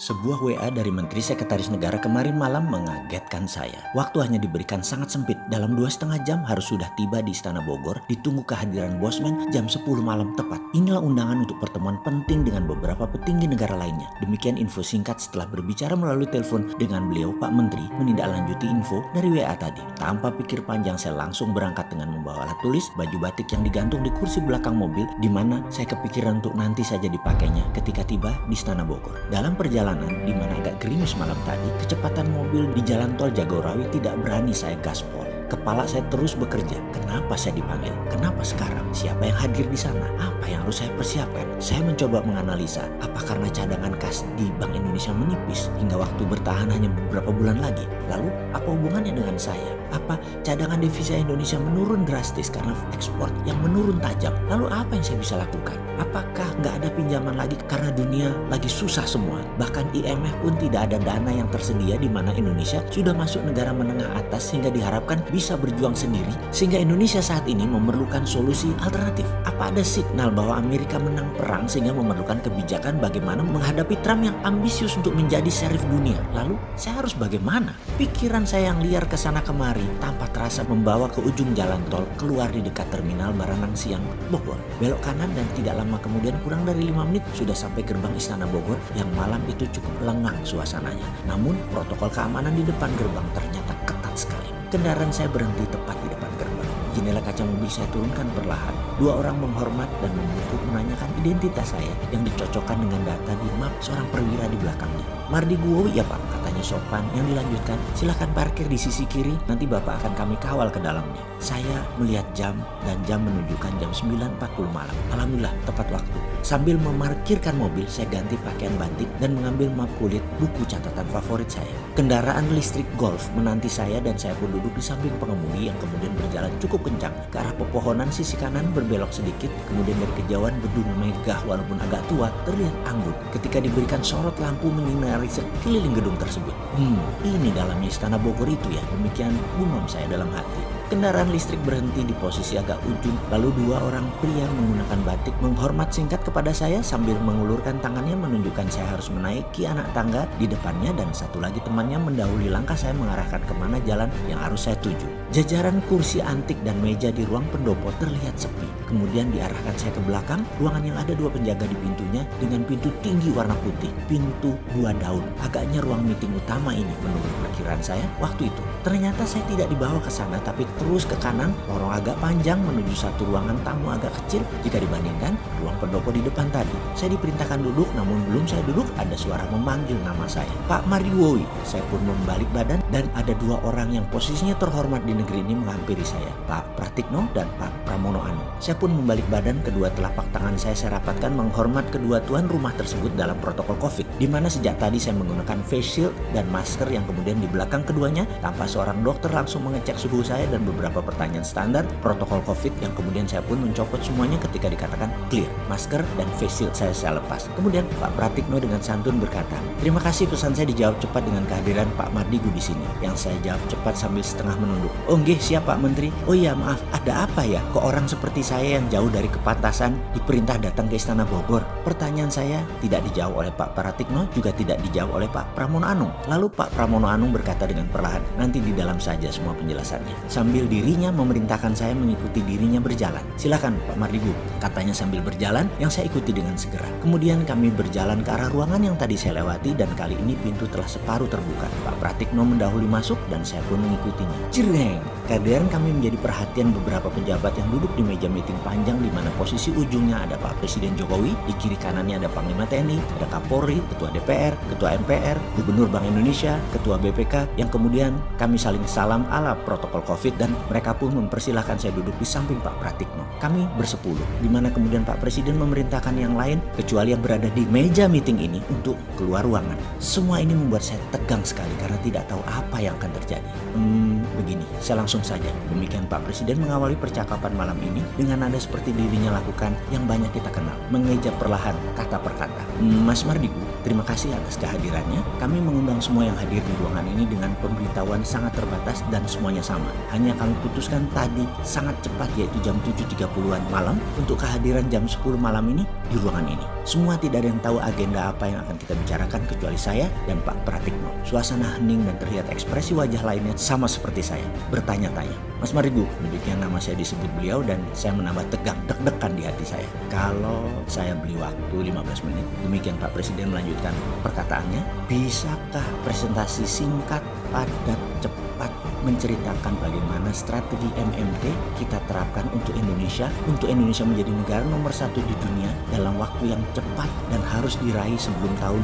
Sebuah WA dari Menteri Sekretaris Negara kemarin malam mengagetkan saya. Waktu hanya diberikan sangat sempit. Dalam 2,5 jam harus sudah tiba di Istana Bogor. Ditunggu kehadiran Bosman jam 10 malam tepat. Inilah undangan untuk pertemuan penting dengan beberapa petinggi negara lainnya. Demikian info singkat setelah berbicara melalui telepon dengan beliau, Pak Menteri menindaklanjuti info dari WA tadi. Tanpa pikir panjang saya langsung berangkat dengan membawa alat tulis, baju batik yang digantung di kursi belakang mobil, di mana saya kepikiran untuk nanti saja dipakainya ketika tiba di Istana Bogor. Dalam perjalanan di mana agak gerimis malam tadi, kecepatan mobil di jalan tol Jagorawi tidak berani saya gaspol. Kepala saya terus bekerja. Kenapa saya dipanggil? Kenapa sekarang? Siapa yang hadir di sana? Apa yang harus saya persiapkan? Saya mencoba menganalisa, apa karena cadangan kas di Bank Indonesia menipis hingga waktu bertahan hanya beberapa bulan lagi? Lalu, apa hubungannya dengan saya? Apa cadangan devisa Indonesia menurun drastis karena ekspor yang menurun tajam? Lalu apa yang saya bisa lakukan? Apakah nggak ada pinjaman lagi karena dunia lagi susah semua? Bahkan IMF pun tidak ada dana yang tersedia, di mana Indonesia sudah masuk negara menengah atas sehingga diharapkan bisa berjuang sendiri, sehingga Indonesia saat ini memerlukan solusi alternatif. Apa ada signal bahwa Amerika menang perang sehingga memerlukan kebijakan bagaimana menghadapi Trump yang ambisius untuk menjadi sheriff dunia? Lalu saya harus bagaimana? Pikiran saya yang liar kesana kemari tanpa terasa membawa ke ujung jalan tol keluar di dekat terminal Baranang Siang Bogor. Belok kanan dan tidak lama kemudian kurang dari 5 menit sudah sampai gerbang Istana Bogor yang malam itu cukup lengang suasananya. Namun protokol keamanan di depan gerbang ternyata ketat sekali. Kendaraan saya berhenti tepat di depan gerbang. Jendela kaca mobil saya turunkan perlahan. 2 orang menghormat dan membungkuk menanyakan identitas saya yang dicocokkan dengan data di map seorang perwira di belakangnya. Mardi Guowi ya Pak, katanya sopan. Yang dilanjutkan, silakan parkir di sisi kiri, nanti Bapak akan kami kawal ke dalamnya. Saya melihat jam dan jam menunjukkan jam 9.40 malam. Alhamdulillah tepat waktu. Sambil memarkirkan mobil, saya ganti pakaian batik dan mengambil map kulit, buku catatan favorit saya. Kendaraan listrik Golf menanti saya dan saya pun duduk di samping pengemudi yang kemudian berjalan cukup kencang ke arah pepohonan. Sisi kanan berbelok sedikit, kemudian dari kejauhan gedung megah walaupun agak tua terlihat anggun ketika diberikan sorot lampu menyinari sekeliling gedung tersebut. Ini dalamnya Istana Bogor itu ya, demikian gumam saya dalam hati. Kendaraan listrik berhenti di posisi agak ujung, lalu 2 orang pria menggunakan batik menghormat singkat kepada saya sambil mengulurkan tangannya menunjukkan saya harus menaiki anak tangga di depannya, dan satu lagi temannya mendahului langkah saya mengarahkan kemana jalan yang harus saya tuju. Jajaran kursi antik dan meja di ruang pendopo terlihat sepi. Kemudian diarahkan saya ke belakang, ruangan yang ada 2 penjaga di pintunya dengan pintu tinggi warna putih, pintu 2 daun. Agaknya ruang meeting utama ini menurut perkiraan saya waktu itu. Ternyata saya tidak dibawa ke sana, tapi terus ke kanan, lorong agak panjang menuju satu ruangan tamu agak kecil jika dibandingkan ruang pendopo di depan tadi. Saya diperintahkan duduk, namun belum saya duduk ada suara memanggil nama saya. Pak Mardiwowi. Saya pun membalik badan dan ada 2 orang yang posisinya terhormat di negeri ini menghampiri saya, Pak Pratikno dan Pak Pramono Anung. Saya pun membalik badan, kedua telapak tangan saya rapatkan menghormat kedua tuan rumah tersebut dalam protokol COVID, di mana sejak tadi saya menggunakan face shield dan masker yang kemudian di belakang keduanya tanpa seorang dokter langsung mengecek suhu saya dan beberapa pertanyaan standar protokol COVID yang kemudian saya pun mencopot semuanya ketika dikatakan clear. Masker dan face shield saya lepas. Kemudian Pak Pratikno dengan santun berkata, "Terima kasih, pesan saya dijawab cepat dengan kehadiran Pak Mardigu di sini." Yang saya jawab cepat sambil setengah menunduk. "Oh nggih, siap Pak Menteri." "Oh iya, maaf, ada apa ya? Kok orang seperti saya yang jauh dari kepantasan diperintah datang ke Istana Bogor?" Pertanyaan saya tidak dijawab oleh Pak Pratikno, juga tidak dijawab oleh Pak Pramono Anung. Lalu Pak Pramono Anung berkata dengan perlahan, "Nanti di dalam saja semua penjelasannya." Sambil dirinya memerintahkan saya mengikuti dirinya berjalan. "Silakan Pak Mardigu," katanya sambil berjalan, yang saya ikuti dengan segera. Kemudian kami berjalan ke arah ruangan yang tadi saya lewati, dan kali ini pintu telah separuh terbuka. Pak Pratikno mendahului masuk dan saya pun mengikutinya. Jreng! Kehadiran kami menjadi perhatian beberapa pejabat yang duduk di meja meeting panjang, di mana posisi ujungnya ada Pak Presiden Jokowi, di kiri kanannya ada Panglima TNI, ada Kapolri, Ketua DPR, Ketua MPR, Gubernur Bank Indonesia, Ketua BPK, yang kemudian kami saling salam ala protokol COVID dan mereka pun mempersilahkan saya duduk di samping Pak Pratikno. Kami bersepuluh, di mana kemudian Pak Presiden memerintahkan yang lain kecuali yang berada di meja meeting ini untuk keluar ruangan. Semua ini membuat saya tegang sekali karena tidak tahu apa yang akan terjadi. begini, saya langsung saja. Demikian Pak Presiden mengawali percakapan malam ini dengan nada seperti dirinya lakukan yang banyak kita kenal, mengeja perlahan kata per kata. Mas Mardigu, terima kasih atas kehadirannya. Kami mengundang semua yang hadir di ruangan ini dengan pemberitahuan sangat terbatas dan semuanya sama. Hanya kami putuskan tadi sangat cepat, yaitu jam 7.30-an malam untuk kehadiran jam 10 malam ini di ruangan ini. Semua tidak ada yang tahu agenda apa yang akan kita bicarakan kecuali saya dan Pak Pratikno. Suasana hening dan terlihat ekspresi wajah lainnya sama seperti saya, bertanya-tanya. Mas Mardigu, demikian nama saya disebut beliau dan saya menambah tegang, deg-degan di hati saya. Kalau saya beli waktu 15 menit, demikian Pak Presiden melanjutkan perkataannya. Bisakah presentasi singkat, padat, cepat menceritakan bagaimana strategi MMT kita terapkan untuk Indonesia menjadi negara nomor 1 di dunia dalam waktu yang cepat dan harus diraih sebelum tahun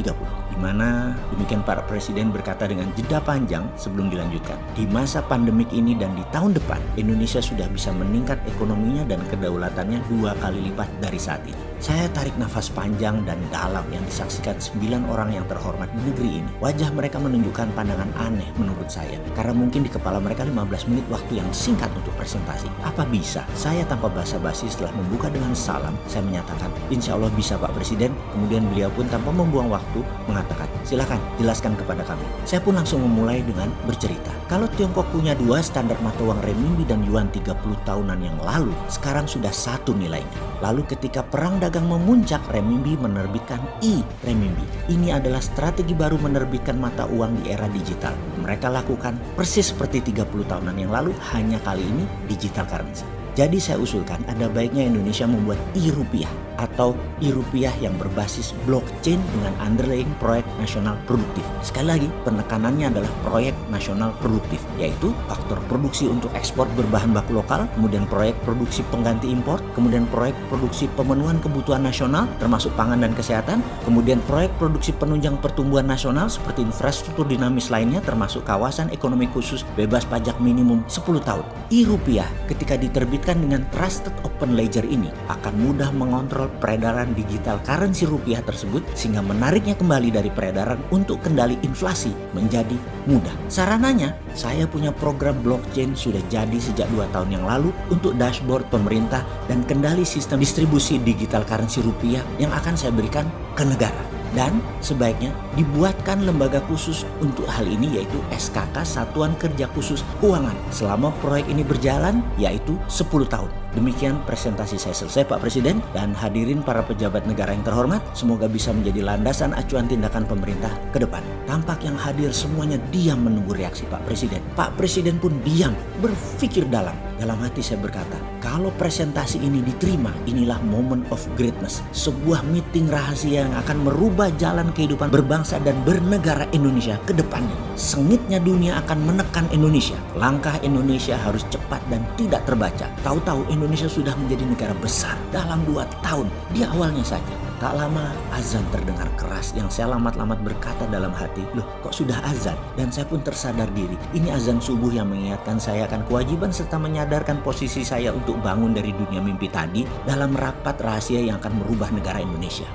2030. Di mana demikian Pak Presiden berkata dengan jeda panjang sebelum dilanjutkan. Di masa pandemik ini dan di tahun depan, Indonesia sudah bisa meningkat ekonominya dan kedaulatannya 2 kali lipat dari saat ini. Saya tarik nafas panjang dan dalam yang disaksikan 9 orang yang terhormat di negeri ini. Wajah mereka menunjukkan pandangan aneh menurut saya. Karena mungkin di kepala mereka 15 menit waktu yang singkat untuk presentasi. Apa bisa? Saya tanpa basa-basi setelah membuka dengan salam, saya menyatakan, insya Allah bisa Pak Presiden. Kemudian beliau pun tanpa membuang waktu mengatakan, silakan jelaskan kepada kami. Saya pun langsung memulai dengan bercerita. Kalau Tiongkok punya 2 standar mata uang renminbi dan yuan 30 tahunan yang lalu, sekarang sudah 1 nilainya. Lalu ketika perang dagang memuncak, renminbi menerbitkan e-renminbi. Ini adalah strategi baru menerbitkan mata uang di era digital. Mereka lakukan persis seperti 30 tahunan yang lalu, hanya kali ini digital currency. Jadi saya usulkan ada baiknya Indonesia membuat e-rupiah atau e-rupiah yang berbasis blockchain dengan underlying proyek nasional produktif. Sekali lagi, penekanannya adalah proyek nasional produktif, yaitu faktor produksi untuk ekspor berbahan baku lokal, kemudian proyek produksi pengganti impor, kemudian proyek produksi pemenuhan kebutuhan nasional termasuk pangan dan kesehatan, kemudian proyek produksi penunjang pertumbuhan nasional seperti infrastruktur dinamis lainnya termasuk kawasan ekonomi khusus bebas pajak minimum 10 tahun. E-rupiah ketika diterbitkan dengan Trusted Open Ledger ini akan mudah mengontrol peredaran digital currency rupiah tersebut sehingga menariknya kembali dari peredaran untuk kendali inflasi menjadi mudah. Sarananya, saya punya program blockchain sudah jadi sejak 2 tahun yang lalu untuk dashboard pemerintah dan kendali sistem distribusi digital currency rupiah yang akan saya berikan ke negara. Dan sebaiknya dibuatkan lembaga khusus untuk hal ini yaitu SKK Satuan Kerja Khusus Keuangan selama proyek ini berjalan yaitu 10 tahun. Demikian presentasi saya selesai Pak Presiden dan hadirin para pejabat negara yang terhormat, semoga bisa menjadi landasan acuan tindakan pemerintah ke depan. Tampak yang hadir semuanya diam menunggu reaksi Pak Presiden. Pak Presiden pun diam, berpikir dalam. Dalam hati saya berkata, kalau presentasi ini diterima, inilah moment of greatness. Sebuah meeting rahasia yang akan merubah jalan kehidupan berbangsa dan bernegara Indonesia ke depannya. Sengitnya dunia akan menekan Indonesia. Langkah Indonesia harus cepat dan tidak terbaca. Tahu-tahu Indonesia sudah menjadi negara besar dalam 2 tahun. Di awalnya saja. Tak lama azan terdengar keras yang saya lamat-lamat berkata dalam hati, loh kok sudah azan? Dan saya pun tersadar diri, ini azan subuh yang mengingatkan saya akan kewajiban serta menyadarkan posisi saya untuk bangun dari dunia mimpi tadi dalam rapat rahasia yang akan merubah negara Indonesia.